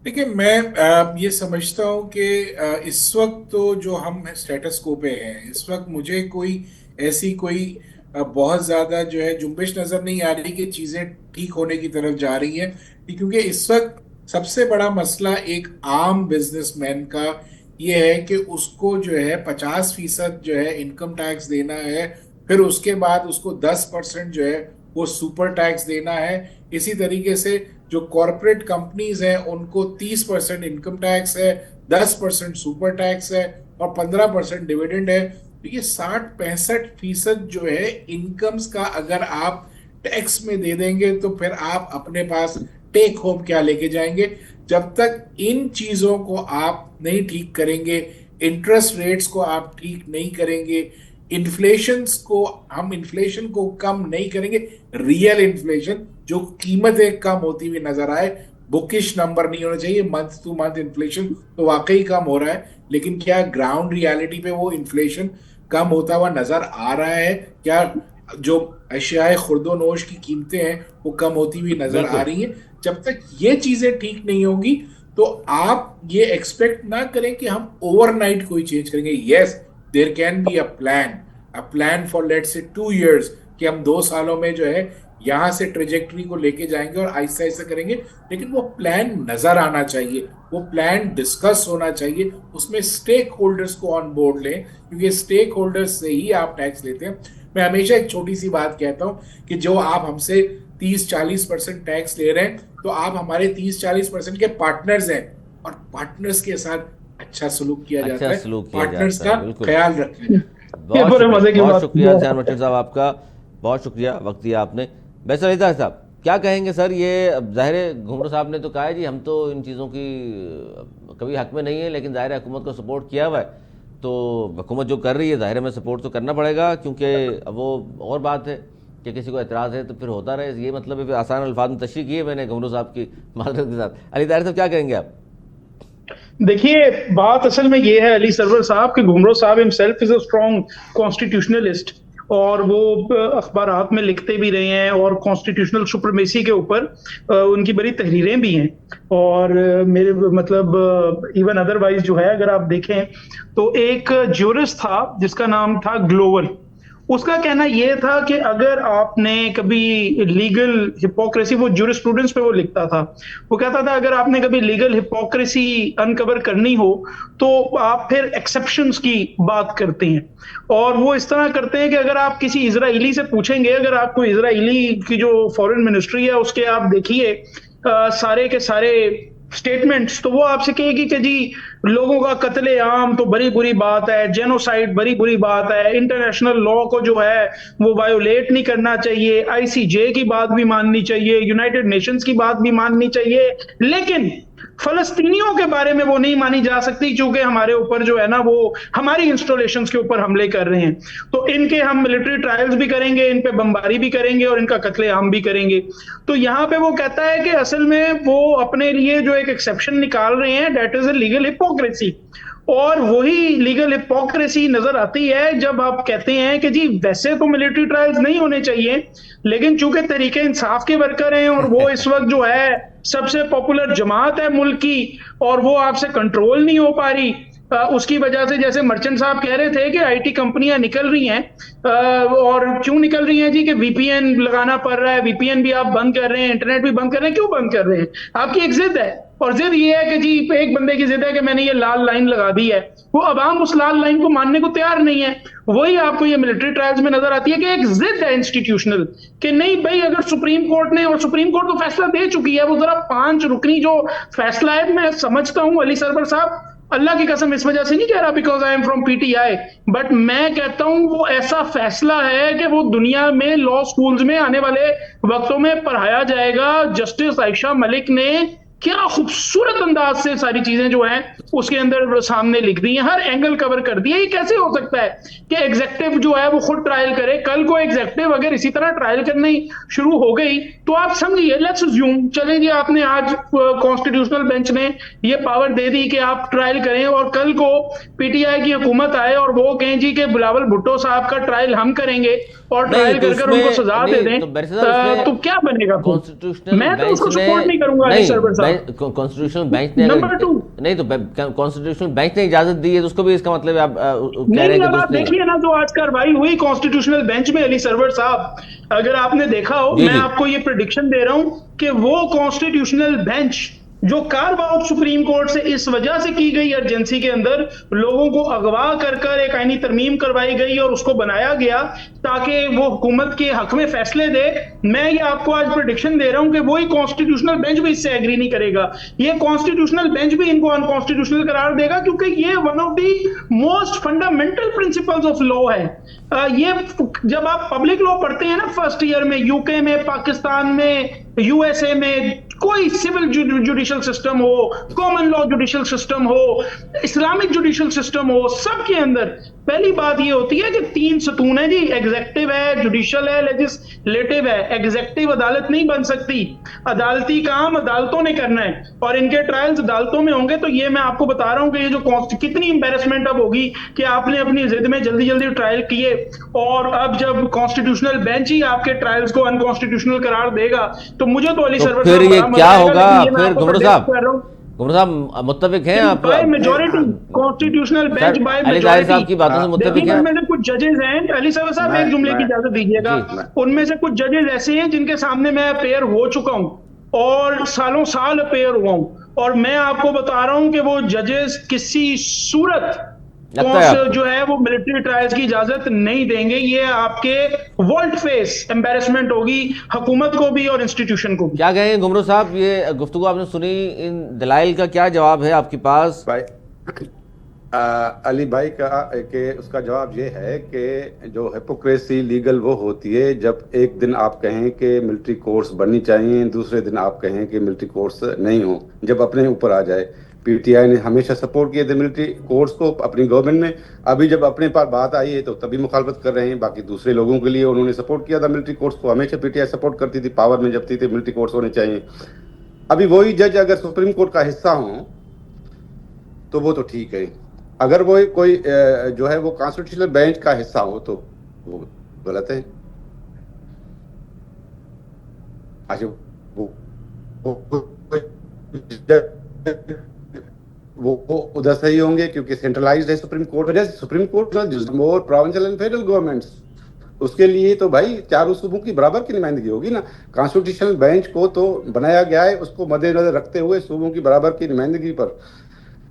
देखिए, मैं ये समझता हूँ कि इस वक्त तो जो हम स्टेटस को पे हैं, इस वक्त मुझे कोई ऐसी कोई बहुत ज़्यादा जो है जुम्बिश नज़र नहीं आ रही कि चीज़ें ठीक होने की तरफ जा रही हैं। क्योंकि इस वक्त सबसे बड़ा मसला एक आम बिजनेसमैन का ये है कि उसको जो है 50% जो है इनकम टैक्स देना है, फिर उसके बाद उसको 10% जो है वो सुपर टैक्स देना है। इसी तरीके से जो कॉरपोरेट कंपनीज हैं उनको 30% इनकम टैक्स है, 10% सुपर टैक्स है और 15% डिविडेंड है। तो ये 60-65% जो है इनकम्स का अगर आप टैक्स में दे देंगे तो फिर आप अपने पास टेक होम क्या लेके जाएंगे? जब तक इन चीजों को आप नहीं ठीक करेंगे, इंटरेस्ट रेट्स को आप ठीक नहीं करेंगे, इन्फ्लेशन को कम नहीं करेंगे, रियल इन्फ्लेशन जो कीमतें कम होती हुई नजर आए, बुकिश नंबर नहीं होना चाहिए, मंथ टू मंथ इन्फ्लेशन तो वाकई कम हो रहा है, लेकिन क्या ग्राउंड रियलिटी पे वो इन्फ्लेशन कम होता हुआ नजर आ रहा है? क्या जो अशियाए खुर्दोनोश की कीमतें हैं वो कम होती हुई नजर आ रही हैं? जब तक ये चीजें ठीक नहीं होंगी तो आप ये एक्सपेक्ट ना करें कि हम ओवरनाइट कोई चेंज करेंगे। Yes, there can be a plan for let's say 2 years कि हम 2 सालों में जो है यहां से ट्रेजेक्टरी को लेके जाएंगे और आहिस्ता आहिस्ता करेंगे, लेकिन वो प्लान नजर आना चाहिए, वो प्लान डिस्कस होना चाहिए, उसमें स्टेक होल्डर्स को ऑन बोर्ड लें, क्योंकि स्टेक होल्डर्स से ही आप टैक्स लेते हैं। मैं हमेशा एक छोटी सी बात कहता हूं कि जो आप हमसे 30-40% टैक्स ले रहे हैं तो आप हमारे 30-40% के पार्टनर्स हैं और पार्टनर्स के साथ अच्छा सलूक किया जाता है, पार्टनर्स का ख्याल रखें। बहुत शुक्रिया सैन मर्चेंट साहब, आपका बहुत शुक्रिया, वक्त दिया आपने। बैसल अली साहब क्या कहेंगे सर? ये जाहिर है घुमरो साहब ने तो कहा है जी हम तो इन चीज़ों की कभी हक में नहीं है, लेकिन जाहिर है हुकूमत को सपोर्ट किया हुआ है, तो हुकूमत जो कर रही है जाहिर है में सपोर्ट तो करना पड़ेगा, क्योंकि वो और बात है कि किसी को एतराज़ है तो फिर होता रहे, ये मतलब है। फिर आसान अल्फाज में तशरीह की है मैंने घुमरो साहब की माजरत के साथ। अली ताहिर साहब क्या कहेंगे आप? देखिए, बात असल में ये है अली सरवर साहब कि घुमरो साहब himself is a strong constitutionalist और वो अखबारात में लिखते भी रहे हैं और कॉन्स्टिट्यूशनल सुप्रीमेसी के ऊपर उनकी बड़ी तहरीरें भी हैं। और मेरे मतलब इवन अदरवाइज जो है अगर आप देखें तो एक ज्यूरिस्ट था जिसका नाम था ग्लोवर, उसका कहना यह था कि अगर आपने कभी लीगल हिपोक्रेसी, वो ज्यूरिस्प्रूडेंस पे वो लिखता था, वो कहता था अगर आपने कभी लीगल हिपोक्रेसी अनकवर करनी हो तो आप फिर एक्सेप्शंस की बात करते हैं। और वो इस तरह करते हैं कि अगर आप किसी इजराइली से पूछेंगे, अगर आपको इजराइली की जो फॉरेन मिनिस्ट्री है उसके आप देखिए सारे के सारे स्टेटमेंट्स, तो वो आपसे कहेगी कि जी लोगों का कत्लेआम तो बड़ी बुरी बात है, जेनोसाइड बड़ी बुरी बात है, इंटरनेशनल लॉ को जो है वो वायोलेट नहीं करना चाहिए, आईसीजे की बात भी माननी चाहिए, यूनाइटेड नेशंस की बात भी माननी चाहिए, लेकिन फलस्तीनियों के बारे में वो नहीं मानी जा सकती क्योंकि हमारे ऊपर जो है ना वो हमारी इंस्टॉलेशंस के ऊपर हमले कर रहे हैं, तो इनके हम मिलिट्री ट्रायल्स भी करेंगे, इन पे बमबारी भी करेंगे और इनका कत्लेआम भी करेंगे। तो यहाँ पे वो कहता है कि असल में वो अपने लिए जो एक एक्सेप्शन निकाल रहे हैं, that is a legal hypocrisy. और वही लीगल हिपोक्रेसी नजर आती है जब आप कहते हैं कि जी वैसे तो मिलिट्री ट्रायल्स नहीं होने चाहिए, लेकिन चूंकि तरीके इंसाफ के वर्कर हैं और वो इस वक्त जो है सबसे पॉपुलर जमात है मुल्क की और वो आपसे कंट्रोल नहीं हो पा रही, उसकी वजह से जैसे मर्चेंट साहब कह रहे थे कि आईटी कंपनियां निकल रही हैं, और क्यों निकल रही हैं जी कि वीपीएन लगाना पड़ रहा है, वीपीएन भी आप बंद कर रहे हैं, इंटरनेट भी बंद कर रहे हैं, क्यों बंद कर रहे हैं? आपकी एक जिद है, और जिद ये है कि जी एक बंदे की जिद है कि मैंने ये लाल लाइन लगा दी है, वो अवाम उस लाल लाइन को मानने को तैयार नहीं है। वही आपको ये मिलिट्री ट्रायल्स में नजर आती है कि एक जिद है इंस्टीट्यूशनल कि नहीं भाई, अगर सुप्रीम कोर्ट ने, और सुप्रीम कोर्ट तो फैसला दे चुकी है, वो जरा 5 रुकनी जो फैसला है, मैं समझता हूं अली सरवर साहब, अल्लाह की कसम इस वजह से नहीं कह रहा because I am from PTI, but मैं कहता हूं वो ऐसा फैसला है कि वो दुनिया में लॉ स्कूल्स में आने वाले वक्तों में पढ़ाया जाएगा। जस्टिस आयशा मलिक ने क्या खूबसूरत अंदाज से सारी चीजें जो हैं उसके अंदर सामने लिख दी हैं, हर एंगल कवर कर दिया। ये कैसे हो सकता है कि एग्जेक्टिव जो है वो खुद ट्रायल करे? कल को एग्जेक्टिव अगर इसी तरह ट्रायल करनी शुरू हो गई तो आप समझिए, लेट्स अज्यूम, चलें जी आपने आज कॉन्स्टिट्यूशनल बेंच ने ये पावर दे दी कि आप ट्रायल करें, और कल को पीटीआई की हुकूमत आए और वो कहें जी कि बिलावल भुट्टो साहब का ट्रायल हम करेंगे और ट्रायल तो कर उनको सजा दे दें, तो क्या बनेगा? मैं तो उसको सपोर्ट नहीं करूंगा अली सरवर साहब। कॉन्स्टिट्यूशनल बेंच ने नंबर 2, नहीं तो कॉन्स्टिट्यूशनल बेंच ने इजाजत दी है तो उसको भी इसका मतलब आप कह रहे नहीं, हैं अब आप देखिए ना जो आज कार्रवाई हुई कॉन्स्टिट्यूशनल बेंच में अली सरवर साहब, अगर आपने देखा हो, मैं आपको ये प्रेडिक्शन दे रहा हूं कि वो कॉन्स्टिट्यूशनल बेंच जो कार्व आउट सुप्रीम कोर्ट से इस वजह से की गई अर्जेंसी के अंदर, लोगों को अगवा कर एक आईनी तरमीम करवाई गई और उसको बनाया गया ताकि वो हुकूमत के हक में फैसले दे, मैं ये आपको आज प्रेडिक्शन दे रहा हूं कि वही कॉन्स्टिट्यूशनल बेंच भी इससे एग्री नहीं करेगा। ये कॉन्स्टिट्यूशनल बेंच भी इनको अनकॉन्स्टिट्यूशनल करार देगा क्योंकि ये one of the most fundamental principles of law है। ये जब आप पब्लिक लॉ पढ़ते हैं ना फर्स्ट ईयर में, यूके में, पाकिस्तान में, यूएसए में, कोई सिविल जुडिशियल सिस्टम हो, कॉमन लॉ जुडिशियल सिस्टम हो, इस्लामिक जुडिशियल सिस्टम हो, सबके अंदर पहली बात ये होती है कि 3 सतून है जी, एग्जेक्टिव है, जुडिशियल है, लेजिस्लेटिव है। एग्जेक्टिव अदालत नहीं बन सकती, अदालती काम अदालतों ने करना है और इनके ट्रायल्स अदालतों में होंगे। तो ये मैं आपको बता रहा हूं कि ये जो कितनी एम्बेरसमेंट अब होगी कि आपने अपनी जिद में जल्दी जल्दी ट्रायल किए और अब जब कॉन्स्टिट्यूशनल बेंच ही आपके ट्रायल्स को अनकॉन्स्टिट्यूशनल करार देगा तो मुझे तो अली सरवर फिर ये क्या होगा? फिर घुमरो साहब मुत्तफिक हैं आप? By majority, constitutional bench by majority साहब की बातों से मुत्तफिक हैं? उनमें से कुछ जजेस हैं अली सरवर साहब, एक जुमले की इजाजत दीजिएगा, उनमें से कुछ जजेस ऐसे हैं जिनके सामने मैं अपेयर हो चुका हूं और सालों साल अपेयर हुआ हूं, और मैं आपको बता रहा हूं कि वो जजेस किसी सूरत जो है वो मिलिट्री ट्रायल्स की इजाजत नहीं देंगे। ये आपके वर्ल्ड फेस एम्बेरसमेंट होगी हुकूमत को भी और इंस्टीट्यूशन को भी। क्या कहें घुमरो साहब, ये गुफ्तगू आपने सुनी, इन दलाइल का क्या जवाब है आपके पास? भाई अली भाई का के उसका जवाब ये है कि जो हिपोक्रेसी लीगल वो होती है जब एक दिन आप कहें कि मिलिट्री कोर्स बननी चाहिए, दूसरे दिन आप कहें कि मिलिट्री कोर्स नहीं हो, जब अपने ऊपर आ जाए। पीटीआई ने हमेशा सपोर्ट किए थे मिलिट्री कोर्स को अपनी गवर्नमेंट में, अभी जब अपने पास बात आई है तो तभी मुखालफत कर रहे हैं। बाकी दूसरे लोगों के लिए उन्होंने सपोर्ट किया था मिलिट्री कोर्स को, हमेशा पीटीआई सपोर्ट करती थी, पावर में जब थी मिलिट्री कोर्स होने चाहिए। अभी वही जज अगर सुप्रीम कोर्ट का हिस्सा हो तो वो तो ठीक है, अगर वो कोई जो है वो कॉन्स्टिट्यूशनल बेंच का हिस्सा हो तो वो गलत है। अच्छा वो उधर सही होंगे क्योंकि सेंट्रलाइज्ड है सुप्रीम कोर्ट, वजह से supreme court more provincial and federal governments, उसके लिए तो भाई चारों सूबों की बराबर की नुमाइंदगी होगी ना। कॉन्स्टिट्यूशनल बेंच को तो बनाया गया है उसको मद्देनजर रखते हुए सूबों की बराबर की नुमाइंदगी पर।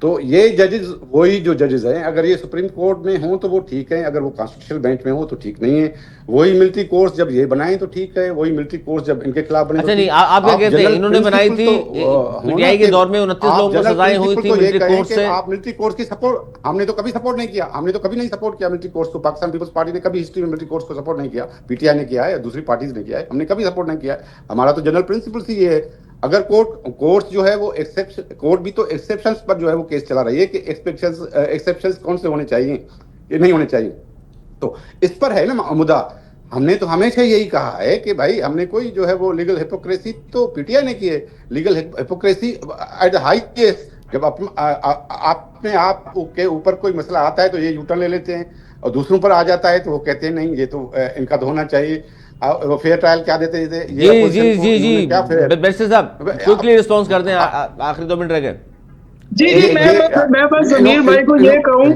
तो ये जजेस वही जो जजेस हैं, अगर ये सुप्रीम कोर्ट में हों तो वो ठीक है, अगर वो कॉन्स्टिट्यूशनल बेंच में हो तो ठीक नहीं है। वही मिलिट्री कोर्स जब ये बनाए तो ठीक है, वही मिलिट्री कोर्स जब इनके खिलाफ बने अच्छा तो नहीं, ठीक। आप क्या कहते हैं, इन्होंने बनाई थी होना पीटीआई के कि दौर में 29 आप लोगों को जनरल सजाएं हुई प्रिंसिपल थी तो ये मिलिट्री कहें कोर्ट कि से। आप मिलिट्री कोर्स की सपोर्ट, हमने तो कभी सपोर्ट नहीं किया, हमने तो कभी नहीं सपोर्ट किया मिलिट्री कोर्स को। पाकिस्तान पीपल्स पार्टी ने कभी हिस्ट्री में मिलिट्री कोर्स को सपोर्ट नहीं किया, पीटीआई ने किया है या दूसरी पार्टीज ने किया है, हमने कभी सपोर्ट नहीं किया है। हमारा तो जनरल प्रिंसिपल ही ये है। अगर कोर्ट जो है वो एक्सेप्शन, कोर्ट भी तो एक्सेप्शंस पर जो है वो केस चला रही है कि एक्सेप्शंस कौन से होने चाहिए, ये नहीं होने चाहिए। तो इस पर है ना मुद्दा। हमने तो हमेशा यही कहा है कि भाई हमने कोई जो है वो लीगल हिपोक्रेसी तो पीटीआई ने की है, legal hypocrisy at the highest. जब अपने आप के ऊपर कोई मसला आता है तो ये यूटर्न ले लेते हैं, और दूसरों पर आ जाता है तो वो कहते हैं नहीं ये तो इनका तो होना चाहिए। वो फेयर ट्रायल क्या देते थे जी जी जी जी बैरिस्टर साहब क्विकली रिस्पॉन्स कर दें, आखिरी 2 मिनट रह गए। जी मैं बस जमीर भाई को ये कहूं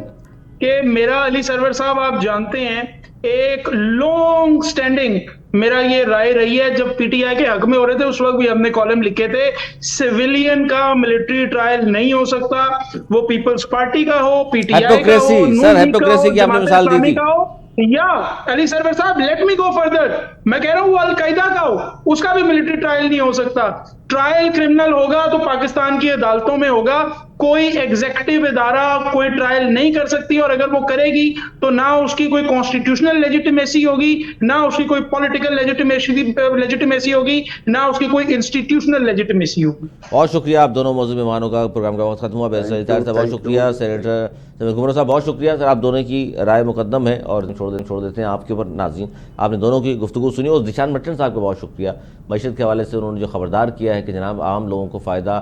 कि मेरा अली सरवर साहब आप जानते हैं एक लॉन्ग स्टैंडिंग मेरा ये राय रही है, जब पीटीआई के हक में हो रहे थे उस वक्त भी हमने कॉलम लिखे थे, सिविलियन का मिलिट्री ट्रायल नहीं हो सकता, वो पीपल्स पार्टी का हो, पीटीआई का हो, सर हिपोक्रेसी की आपने मिसाल दी थी। या अली सरवर साहब लेट मी गो फर्दर, मैं कह रहा हूं वो अलकायदा का हो उसका भी मिलिट्री ट्रायल नहीं हो सकता। ट्रायल क्रिमिनल होगा तो पाकिस्तान की अदालतों में होगा, कोई एग्जीक्यूटिव इदारा कोई ट्रायल नहीं कर सकती, और अगर वो करेगी तो ना उसकी कोई कॉन्स्टिट्यूशनल लेजिटिमेसी होगी, ना उसकी कोई पॉलिटिकल लेजिटिमेसी होगी, ना उसकी कोई इंस्टीट्यूशनल लेजिटिमेसी होगी। बहुत शुक्रिया आप दोनों मौजूद मेहमानों का। प्रोग्राम का वक्त खत्म हुआ। बैरिस्टर साहब बहुत शुक्रिया, सेनेटर जमीर घुमर साहब बहुत शुक्रिया। सर आप दोनों की राय मुकद्दम है और छोड़ देते हैं आपके ऊपर नाज़रीन। आपने दोनों की गुफ्तगू सुनी, और दिशान मट्टन साहब का बहुत शुक्रिया मईशत के हवाले से उन्होंने जो खबरदार किया है कि जनाब आम लोगों को फ़ायदा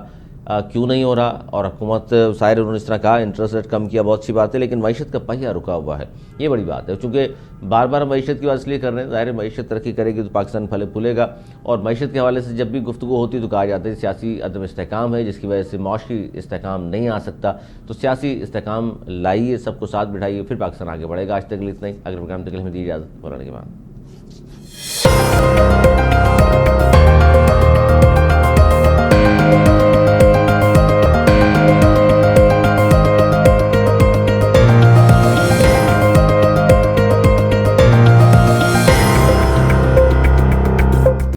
क्यों नहीं हो रहा, और हुकूमत शायद उन्होंने इस तरह कहा इंटरेस्ट रेट कम किया, बहुत अच्छी बात है, लेकिन मईशत का पहिया रुका हुआ है, ये बड़ी बात है। चूँकि बार बार मईशत की बात इसलिए कर रहे हैं, ज़ाहिर मईशत तरक्की करेगी तो पाकिस्तान फले फूलेगा, और मईशत के हवाले से जब भी गुफ्तगू होती है तो कहा जाता है सियासी अदम इस्तेहकाम है जिसकी वजह से मौशी इस्तेहकाम नहीं आ सकता। तो सियासी इस्तेहकाम लाइए, सबको साथ बिठाइए, फिर पाकिस्तान आगे बढ़ेगा। आज तक इतना ही, अगर प्रोग्राम तक में दी इजाज़त बोलने के बाद।